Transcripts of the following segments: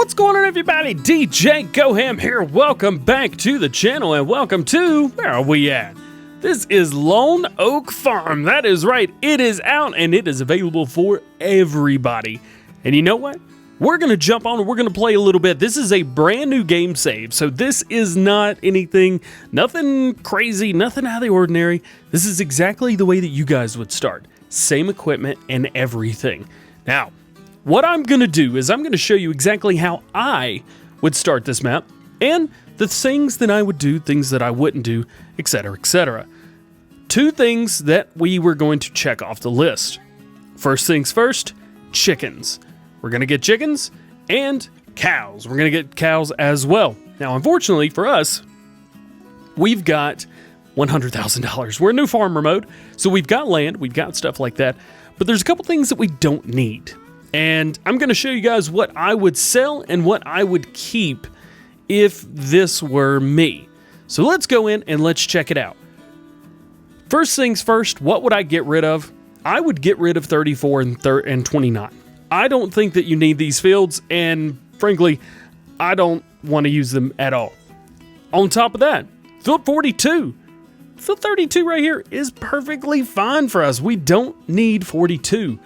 What's going on, everybody? DjGoHam here. Welcome back to the channel and welcome to, where are we at? This is Lone Oak Farm. That is right. It is out and it is available for everybody. And you know what? We're going to jump on and we're going to play a little bit. This is a brand new game save. So this is not anything, nothing crazy, nothing out of the ordinary. This is exactly the way that you guys would start. Same equipment and everything. Now, what I'm going to do is I'm going to show you exactly how I would start this map and the things that I would do, things that I wouldn't do, etc., etc. Two things that we were going to check off the list. First things first, chickens. We're going to get chickens and cows. We're going to get cows as well. Now, unfortunately for us, we've got $100,000. We're in new farmer mode, so we've got land, we've got stuff like that, but there's a couple things that we don't need. And I'm going to show you guys what I would sell and what I would keep if this were me. So let's go in and let's check it out. First things first, what would I get rid of? I would get rid of 34 and 29. I don't think that you need these fields, and frankly, I don't want to use them at all. On top of that, field 42. Field 32 right here is perfectly fine for us. We don't need 42.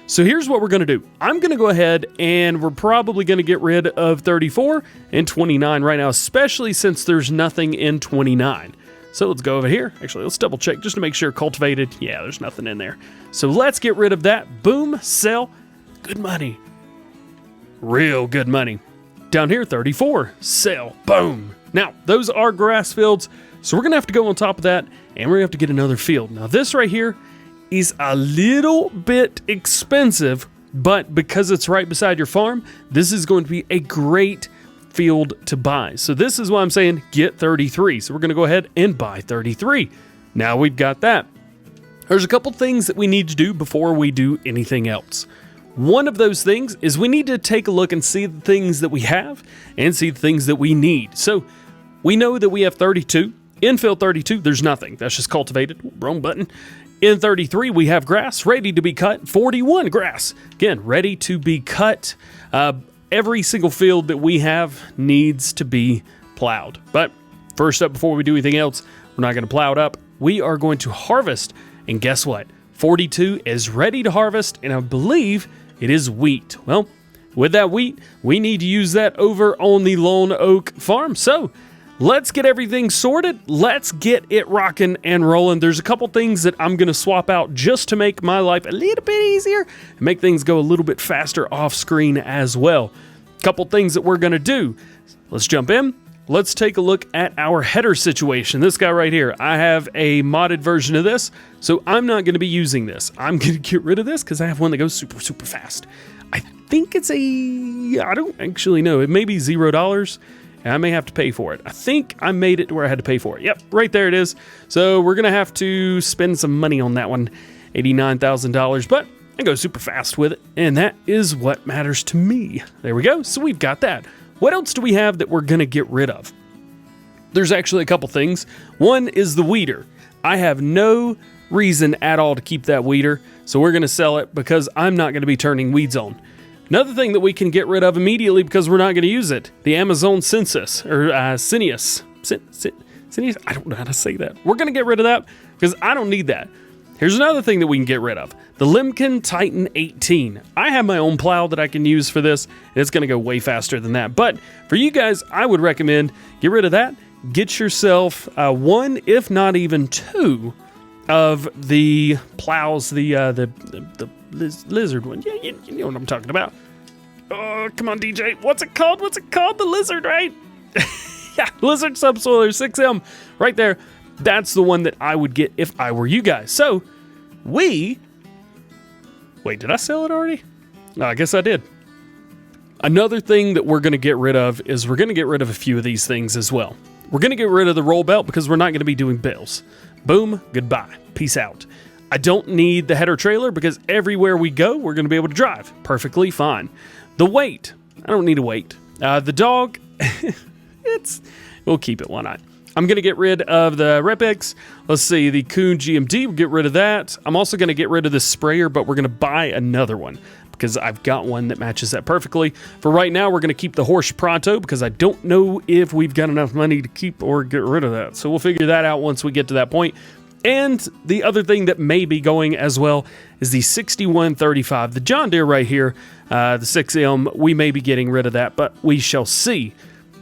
So here's what we're going to do. I'm going to go ahead and we're probably going to get rid of 34 and 29 right now, especially since there's nothing in 29. So let's go over here. Actually, let's double check just to make sure cultivated. Yeah, there's nothing in there. So let's get rid of that. Boom, sell. Good money. Real good money. Down here, 34, sell. Boom. Now, those are grass fields, so we're going to have to go on top of that, and we're going to have to get another field. Now, this right here is a little bit expensive, but because it's right beside your farm, this is going to be a great field to buy. So this is why I'm saying get 33. So we're going to go ahead and buy 33. Now we've got that. There's a couple things that we need to do before we do anything else. One of those things is we need to take a look and see the things that we have and see the things that we need. So we know that we have 32. In field 32, there's nothing. That's just cultivated. Wrong button. In 33, we have grass ready to be cut. 41 grass. Again, ready to be cut. Every single field that we have needs to be plowed. But first up, before we do anything else, we're not going to plow it up. We are going to harvest. And guess what? 42 is ready to harvest, and I believe it is wheat. Well, with that wheat, we need to use that over on the Lone Oak Farm. So let's get everything sorted. Let's get it rocking and rolling. There's a couple things that I'm going to swap out just to make my life a little bit easier and make things go a little bit faster off screen as well. A couple things that we're going to do. Let's jump in. Let's take a look at our header situation. This guy right here, I have a modded version of this, so I'm not going to be using this. I'm going to get rid of this because I have one that goes super, super fast. I think it's I don't actually know. It may be $0. And I may have to pay for it. I think I made it to where I had to pay for it. Yep, right there it is. So we're going to have to spend some money on that one, $89,000, but I go super fast with it, and that is what matters to me. There we go. So we've got that. What else do we have that we're going to get rid of? There's actually a couple things. One is the weeder. I have no reason at all to keep that weeder, so we're going to sell it because I'm not going to be turning weeds on. Another thing that we can get rid of immediately because we're not going to use it, the Amazon census, or Cineus. Cineus? I don't know how to say that. We're going to get rid of that because I don't need that. Here's another thing that we can get rid of, the Lemken Titan 18. I have my own plow that I can use for this, and it's going to go way faster than that. But for you guys, I would recommend get rid of that. Get yourself one, if not even two, of the plows, the lizard one. Yeah, you know what I'm talking about. Oh, come on, DJ. What's it called? What's it called? The lizard, right? Yeah, lizard subsoiler 6M right there. That's the one that I would get if I were you guys. So wait, did I sell it already? No, I guess I did. Another thing that we're going to get rid of is we're going to get rid of a few of these things as well. We're going to get rid of the roll belt because we're not going to be doing bales. Boom, goodbye, peace out. I don't need the header trailer because everywhere we go, we're going to be able to drive. Perfectly fine. The weight, I don't need a weight. The dog, we'll keep it, why not? I'm going to get rid of the Repix. Let's see, the Kuhn GMD, we'll get rid of that. I'm also going to get rid of this sprayer, but we're going to buy another one because I've got one that matches that perfectly. For right now, we're going to keep the Horsch Pronto because I don't know if we've got enough money to keep or get rid of that. So we'll figure that out once we get to that point. And the other thing that may be going as well is the 6135, the John Deere right here, the 6M. We may be getting rid of that, but we shall see.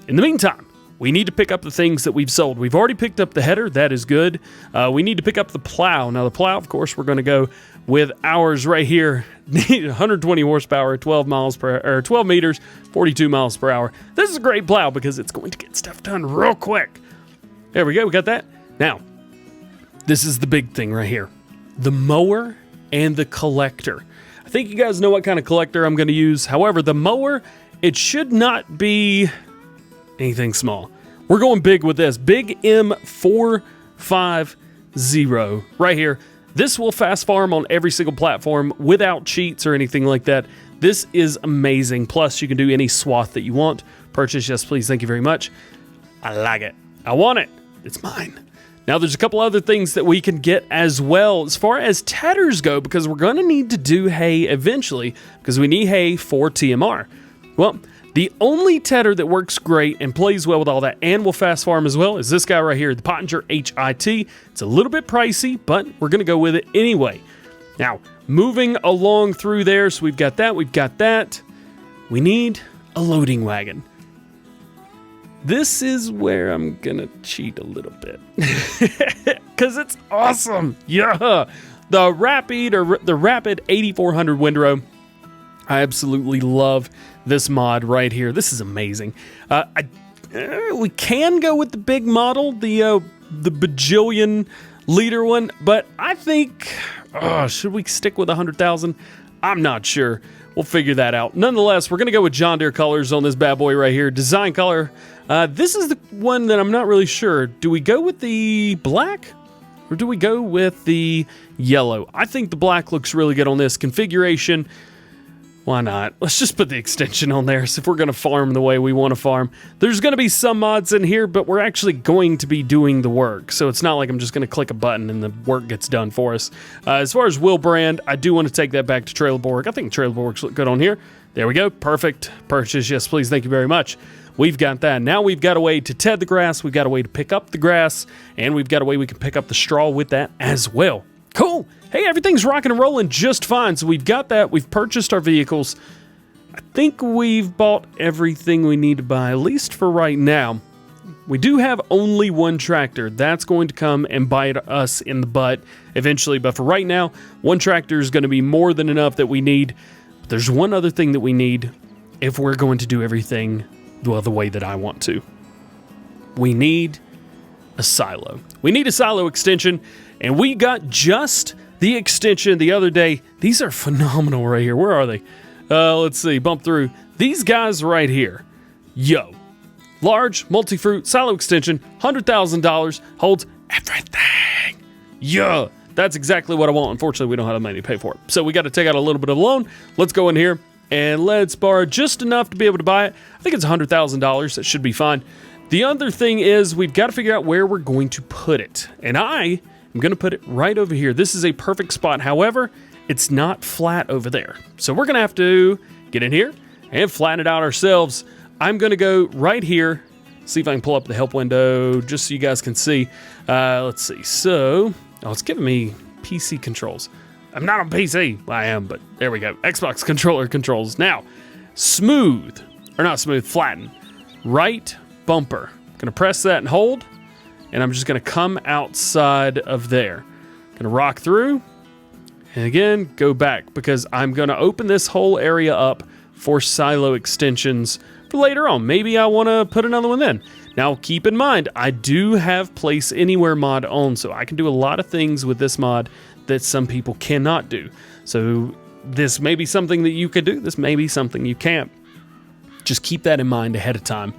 In the meantime, we need to pick up the things that we've sold. We've already picked up the header. That is good. We need to pick up the plow. Now, the plow, of course, we're going to go with ours right here. 120 horsepower, 12 meters, 42 miles per hour. This is a great plow because it's going to get stuff done real quick. There we go. We got that. Now, this is the big thing right here. The mower and the collector. I think you guys know what kind of collector I'm going to use. However, the mower, it should not be anything small. We're going big with this. Big M450 right here. This will fast farm on every single platform without cheats or anything like that. This is amazing. Plus, you can do any swath that you want. Purchase, yes, please. Thank you very much. I like it. I want it. It's mine. Now, there's a couple other things that we can get as well as far as tedders go, because we're going to need to do hay eventually, because we need hay for TMR. Well, the only tedder that works great and plays well with all that and will fast farm as well is this guy right here, the Pottinger HIT. It's a little bit pricey, but we're going to go with it anyway. Now, moving along through there, so we've got that, we've got that. We need a loading wagon. This is where I'm gonna cheat a little bit because it's awesome. Yeah, the Rapid 8400 windrow. I absolutely love this mod right here. This is amazing. We can go with the big model, the bajillion liter one, but I think should we stick with 100,000? I'm not sure. We'll figure that out. Nonetheless, we're going to go with John Deere colors on this bad boy right here. Design color. This is the one that I'm not really sure. Do we go with the black or do we go with the yellow? I think the black looks really good on this configuration. Why not? Let's just put the extension on there. So if we're going to farm the way we want to farm, there's going to be some mods in here, but we're actually going to be doing the work. So it's not like I'm just going to click a button and the work gets done for us. As far as wheel brand, I do want to take that back to Trailerborg. I think Trailerborgs look good on here. There we go. Perfect. Purchase. Yes, please. Thank you very much. We've got that. Now we've got a way to ted the grass. We've got a way to pick up the grass, and we've got a way we can pick up the straw with that as well. Cool. Hey, everything's rocking and rolling just fine. So we've got that. We've purchased our vehicles. I think we've bought everything we need to buy, at least for right now. We do have only one tractor. That's going to come and bite us in the butt eventually. But for right now, one tractor is going to be more than enough that we need. But there's one other thing that we need if we're going to do everything, well, the way that I want to. We need a silo. We need a silo extension. And we got just the extension the other day. These are phenomenal right here. Where are they? Let's see. Bump through. These guys right here. Yo. Large multi-fruit silo extension. $100,000. Holds everything. Yeah. That's exactly what I want. Unfortunately, we don't have the money to pay for it. So we got to take out a little bit of a loan. Let's go in here and let's borrow just enough to be able to buy it. I think it's $100,000. That should be fine. The other thing is we've got to figure out where we're going to put it. And I'm going to put it right over here. This is a perfect spot. However, it's not flat over there. So we're going to have to get in here and flatten it out ourselves. I'm going to go right here. See if I can pull up the help window just so you guys can see. Let's see. So, it's giving me PC controls. I'm not on PC. Well, I am, but there we go. Xbox controller controls. Now, smooth, or not smooth, flatten. Right bumper. I'm going to press that and hold. And I'm just going to come outside of there. Going to rock through. And again, go back. Because I'm going to open this whole area up for silo extensions for later on. Maybe I want to put another one then. Now, keep in mind, I do have Place Anywhere mod on. So I can do a lot of things with this mod that some people cannot do. So this may be something that you could do. This may be something you can't. Just keep that in mind ahead of time.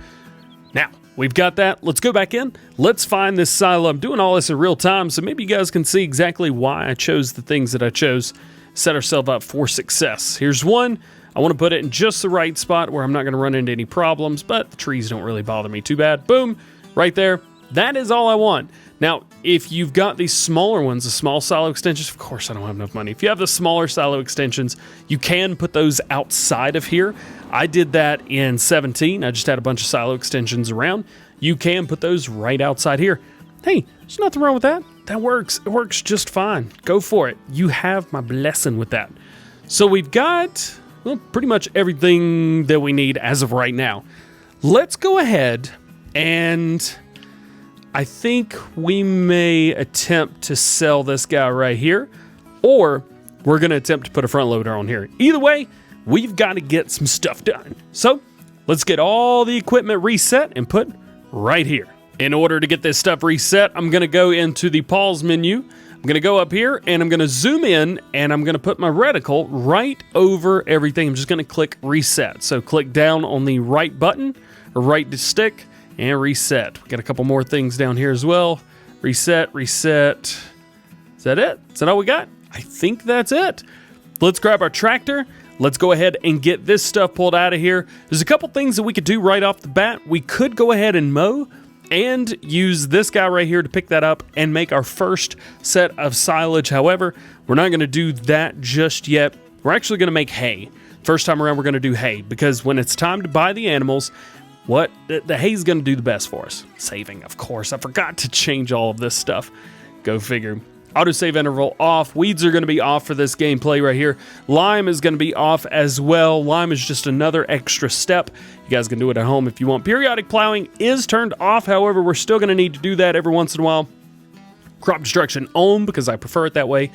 Now, we've got that. Let's go back in. Let's find this silo. I'm doing all this in real time, so maybe you guys can see exactly why I chose the things that I chose. Set ourselves up for success. Here's one. I want to put it in just the right spot where I'm not going to run into any problems, but the trees don't really bother me too bad. Boom, right there. That is all I want. Now, if you've got these smaller ones, the small silo extensions, of course I don't have enough money. If you have the smaller silo extensions, you can put those outside of here. I did that in 17. I just had a bunch of silo extensions around. You can put those right outside here. Hey, there's nothing wrong with that. That works. It works just fine. Go for it. You have my blessing with that. So we've got, well, pretty much everything that we need as of right now. Let's go ahead and I think we may attempt to sell this guy right here, or we're going to attempt to put a front loader on here. Either way, we've got to get some stuff done. So let's get all the equipment reset and put right here. In order to get this stuff reset, I'm going to go into the pause menu. I'm going to go up here and I'm going to zoom in and I'm going to put my reticle right over everything. I'm just going to click reset. So click down on the right button or right stick and reset. We got a couple more things down here as well. Reset, reset. Is that it? Is that all we got? I think that's it. Let's grab our tractor. Let's go ahead and get this stuff pulled out of here. There's a couple things that we could do right off the bat. We could go ahead and mow and use this guy right here to pick that up and make our first set of silage. However, we're not going to do that just yet. We're actually going to make hay. First time around, we're going to do hay because when it's time to buy the animals, what the hay's going to do the best for us. Saving, of course. I forgot to change all of this stuff. Go figure. Autosave interval off. Weeds are going to be off for this gameplay right here. Lime is going to be off as well. Lime is just another extra step. You guys can do it at home if you want. Periodic plowing is turned off. However, we're still going to need to do that every once in a while. Crop destruction on because I prefer it that way.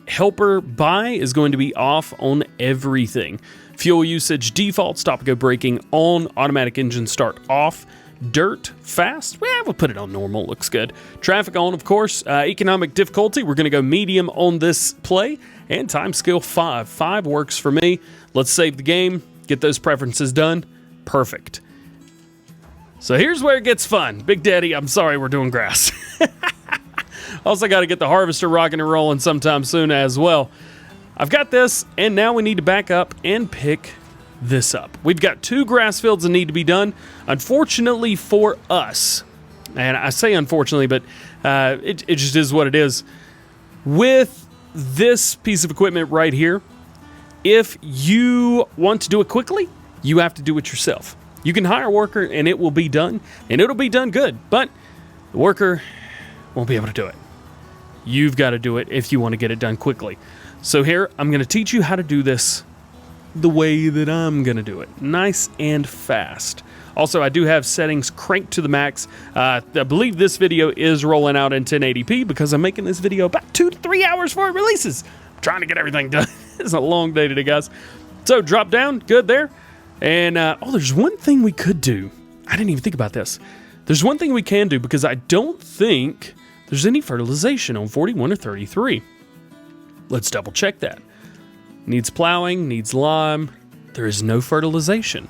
Helper buy is going to be off on everything. Fuel usage default, stop and go braking on, automatic engine start off. Dirt fast, well, we'll put it on normal, looks good. Traffic on, of course. Economic difficulty, we're going to go medium on this play. And time skill 5. 5 works for me. Let's save the game, get those preferences done. Perfect. So here's where it gets fun. Big Daddy, I'm sorry we're doing grass. Also got to get the harvester rocking and rolling sometime soon as well. I've got this, and now we need to back up and pick this up. We've got 2 grass fields that need to be done. Unfortunately for us, and I say unfortunately, but it just is what it is. With this piece of equipment right here, if you want to do it quickly, you have to do it yourself. You can hire a worker and it will be done, and it'll be done good, but the worker won't be able to do it. You've got to do it if you want to get it done quickly. So here, I'm going to teach you how to do this the way that I'm going to do it. Nice and fast. Also, I do have settings cranked to the max. I believe this video is rolling out in 1080p because I'm making this video about 2 to 3 hours before it releases. I'm trying to get everything done. It's a long day today, guys. So drop down, good there. And, oh, there's one thing we could do. I didn't even think about this. There's one thing we can do because I don't think there's any fertilization on 41 or 33. Let's double check that. Needs plowing, needs lime. There is no fertilization.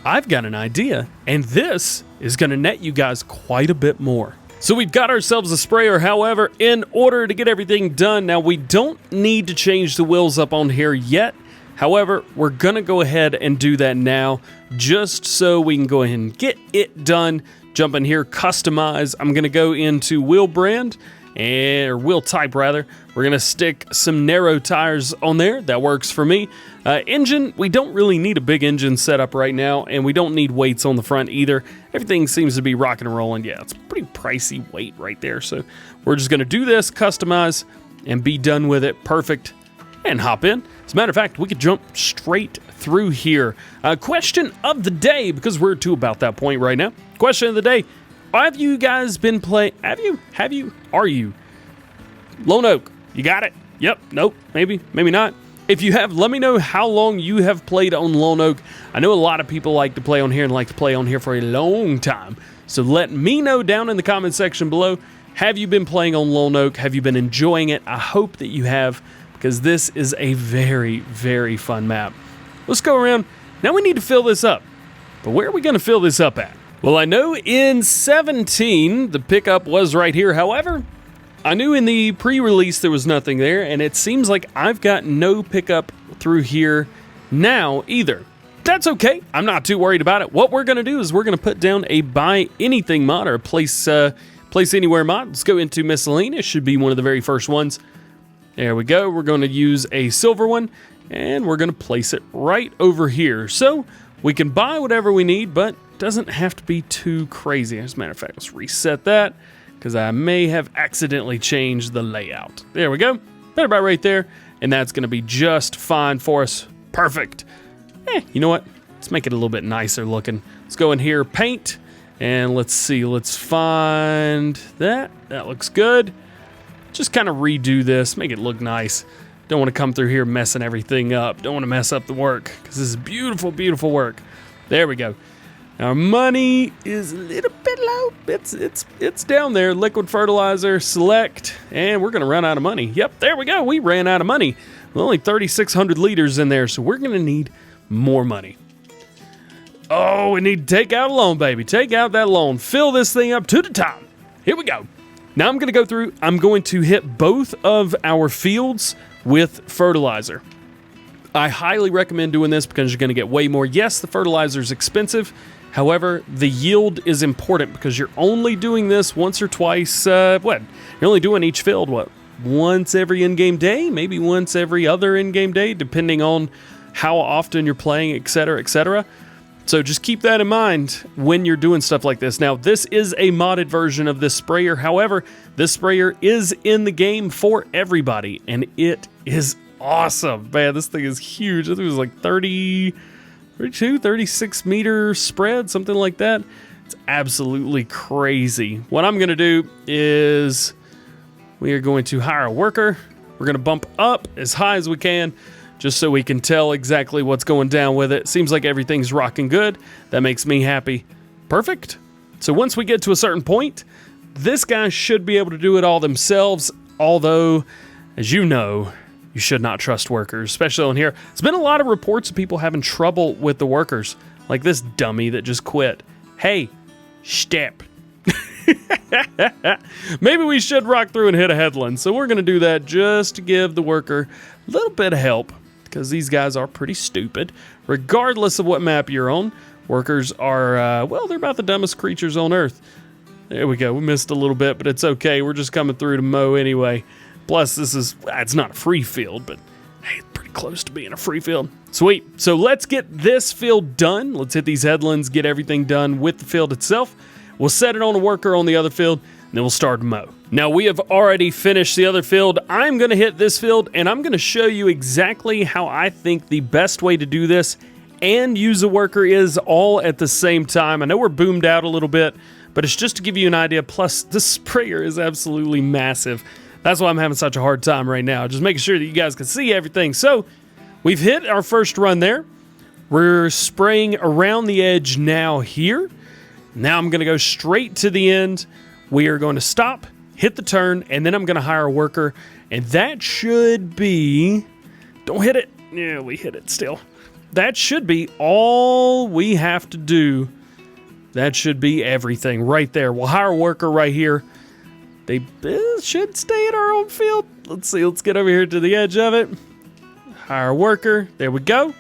I've got an idea, and this is going to net you guys quite a bit more. So we've got ourselves a sprayer. However, in order to get everything done, now we don't need to change the wheels up on here yet. However, we're going to go ahead and do that now just so we can go ahead and get it done. Jump in here, customize. I'm going to go into wheel brand, or wheel type rather. We're going to stick some narrow tires on there. That works for me. Engine, we don't really need a big engine setup right now, and we don't need weights on the front either. Everything seems to be rocking and rolling. Yeah, it's a pretty pricey weight right there. So we're just going to do this, customize, and be done with it. Perfect. And hop in. As a matter of fact, we could jump straight through here. Question of the day, because we're to about that point right now. Question of the day. Have you guys been playing? Are you? Lone Oak. You got it? Yep. Nope. Maybe. Maybe not. If you have, let me know how long you have played on Lone Oak. I know a lot of people like to play on here and like to play on here for a long time. So let me know down in the comment section below. Have you been playing on Lone Oak? Have you been enjoying it? I hope that you have, because this is a very, very fun map. Let's go around. Now we need to fill this up. But where are we going to fill this up at? Well, I know in 17, the pickup was right here. However, I knew in the pre-release there was nothing there, and it seems like I've got no pickup through here now either. That's okay. I'm not too worried about it. What we're going to do is we're going to put down a buy anything mod or place anywhere mod. Let's go into miscellaneous. Should be one of the very first ones. There we go. We're going to use a silver one, and we're going to place it right over here. So we can buy whatever we need, but it doesn't have to be too crazy. As a matter of fact, let's reset that because I may have accidentally changed the layout. There we go. Right about right there, and that's going to be just fine for us. Perfect. You know what? Let's make it a little bit nicer looking. Let's go in here, paint, and let's see. Let's find that. That looks good. Just kind of redo this, make it look nice. Don't want to come through here messing everything up. Don't want to mess up the work because this is beautiful, beautiful work. There we go. Our money is a little bit low. It's down there. Liquid fertilizer, select, and we're gonna run out of money. Yep, there we go. We ran out of money. With only 3,600 liters in there, so we're gonna need more money. Oh, we need to take out a loan, baby. Take out that loan. Fill this thing up to the top. Here we go. Now I'm going to go through. I'm going to hit both of our fields with fertilizer. I highly recommend doing this because you're going to get way more. Yes, the fertilizer is expensive. However, the yield is important because you're only doing this once or twice. You're only doing each field, once every in-game day? Maybe once every other in-game day, depending on how often you're playing, etc., etc. So just keep that in mind when you're doing stuff like this. Now, this is a modded version of this sprayer. However, this sprayer is in the game for everybody, and it is awesome. Man, this thing is huge. I think it was like 32, 36 meter spread, something like that. It's absolutely crazy. What I'm going to do is we are going to hire a worker. We're going to bump up as high as we can, just so we can tell exactly what's going down with it. Seems like everything's rocking good. That makes me happy. Perfect. So once we get to a certain point, this guy should be able to do it all themselves, although, as you know, you should not trust workers, especially on here. There's been a lot of reports of people having trouble with the workers, like this dummy that just quit. Hey, step. Maybe we should rock through and hit a headland. So we're going to do that just to give the worker a little bit of help, because these guys are pretty stupid. Regardless of what map you're on, workers are, they're about the dumbest creatures on Earth. There we go. We missed a little bit, but it's okay. We're just coming through to mow anyway. Plus, it's not a free field, but hey, it's pretty close to being a free field. Sweet. So let's get this field done. Let's hit these headlands, get everything done with the field itself. We'll set it on a worker on the other field, and then we'll start to mow. Now, we have already finished the other field. I'm going to hit this field, and I'm going to show you exactly how I think the best way to do this and use a worker is all at the same time. I know we're boomed out a little bit, but it's just to give you an idea. Plus, this sprayer is absolutely massive. That's why I'm having such a hard time right now, just making sure that you guys can see everything. So, we've hit our first run there. We're spraying around the edge now here. Now I'm going to go straight to the end. We are going to stop, hit the turn, and then I'm going to hire a worker. And that should be... Don't hit it. Yeah, we hit it still. That should be all we have to do. That should be everything right there. We'll hire a worker right here. They should stay in our own field. Let's see. Let's get over here to the edge of it. Hire a worker. There we go.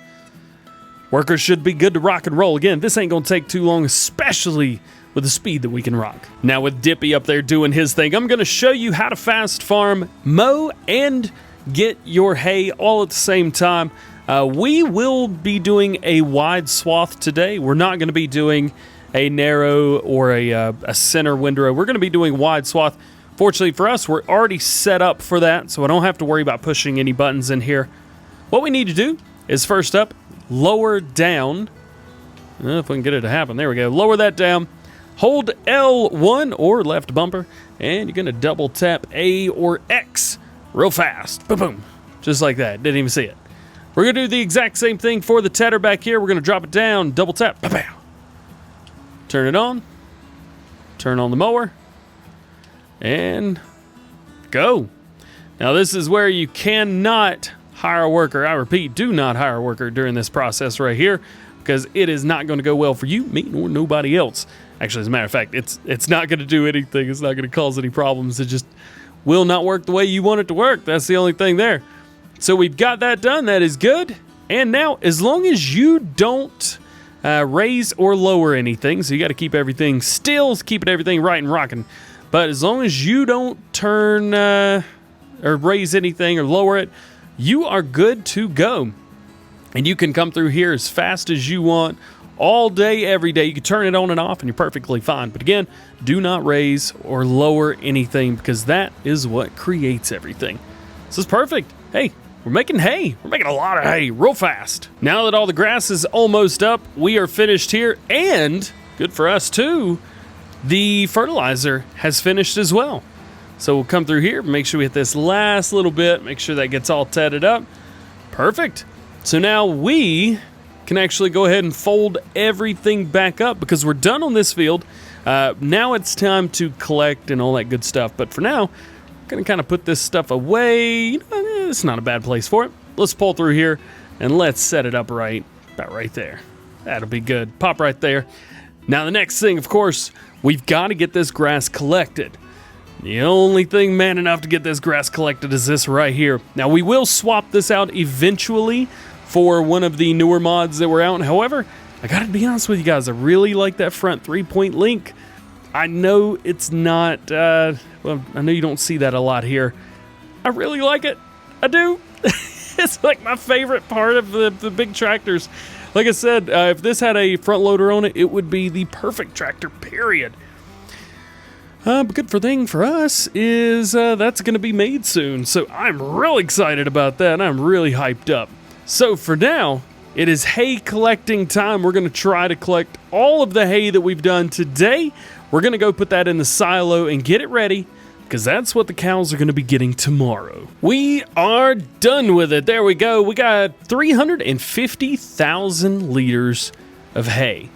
Workers should be good to rock and roll. Again, this ain't going to take too long, especially with the speed that we can rock. Now, with Dippy up there doing his thing, I'm going to show you how to fast farm, mow, and get your hay all at the same time. We will be doing a wide swath today. We're not going to be doing a narrow or a center windrow. We're going to be doing wide swath. Fortunately for us, we're already set up for that, so I don't have to worry about pushing any buttons in here. What we need to do is, first up, lower down. If we can get it to happen. There we go. Lower that down. Hold L1 or left bumper, and you're going to double tap A or X real fast. Boom, boom. Just like that. Didn't even see it. We're going to do the exact same thing for the tedder back here. We're going to drop it down, double tap. Pow, pow. Turn it on. Turn on the mower. And go. Now, this is where you cannot hire a worker. I repeat, do not hire a worker during this process right here, because it is not going to go well for you, me, nor nobody else. Actually, as a matter of fact, it's not going to do anything. It's not going to cause any problems. It just will not work the way you want it to work. That's the only thing there. So we've got that done. That is good. And now, as long as you don't raise or lower anything, so you got to keep everything still, keeping everything right and rocking. But as long as you don't turn or raise anything or lower it, you are good to go. And you can come through here as fast as you want, all day, every day. You can turn it on and off and you're perfectly fine. But again, do not raise or lower anything because that is what creates everything. This is perfect. Hey, we're making hay. We're making a lot of hay real fast. Now that all the grass is almost up, we are finished here. And good for us too, the fertilizer has finished as well. So we'll come through here, make sure we hit this last little bit, make sure that gets all tedded up. Perfect. So now we can actually go ahead and fold everything back up because we're done on this field. Now it's time to collect and all that good stuff. But for now, I'm going to kind of put this stuff away. It's not a bad place for it. Let's pull through here and let's set it up right, about right there. That'll be good. Pop right there. Now the next thing, of course, we've got to get this grass collected. The only thing man enough to get this grass collected is this right here. Now we will swap this out eventually for one of the newer mods that were out. However, I gotta be honest with you guys, I really like that front 3-point link. I know it's not, well, I know you don't see that a lot here. I really like it. I do. It's like my favorite part of the big tractors. Like I said, if this had a front loader on it, it would be the perfect tractor, period. But good thing for us is that's going to be made soon. So I'm real excited about that. I'm really hyped up. So for now, it is hay collecting time. We're going to try to collect all of the hay that we've done today. We're going to go put that in the silo and get it ready because that's what the cows are going to be getting tomorrow. We are done with it. There we go. We got 350,000 liters of hay.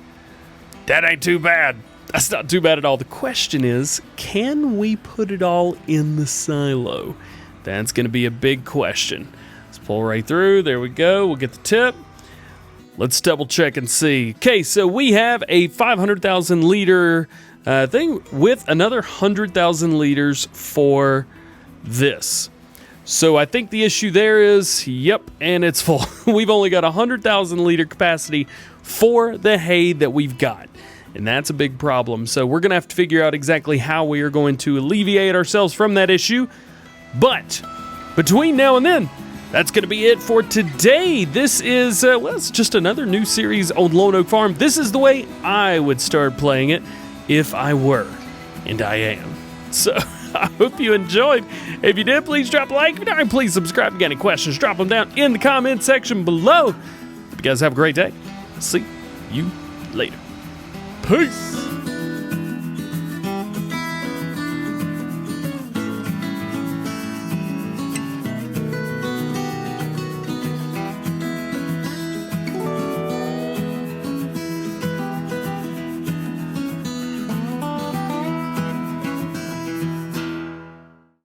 That ain't too bad. That's not too bad at all. The question is, can we put it all in the silo? That's going to be a big question. Let's pull right through. There we go. We'll get the tip. Let's double check and see. Okay, so we have a 500,000 liter thing with another 100,000 liters for this. So I think the issue there is, yep, and it's full. We've only got 100,000 liter capacity for the hay that we've got. And that's a big problem. So we're going to have to figure out exactly how we are going to alleviate ourselves from that issue. But between now and then, that's going to be it for today. This is, well, it's just another new series on Lone Oak Farm. This is the way I would start playing it if I were, and I am. So I hope you enjoyed. If you did, please drop a like. If you don't, please subscribe. If you got any questions, drop them down in the comment section below. Hope you guys have a great day. See you later. Peace.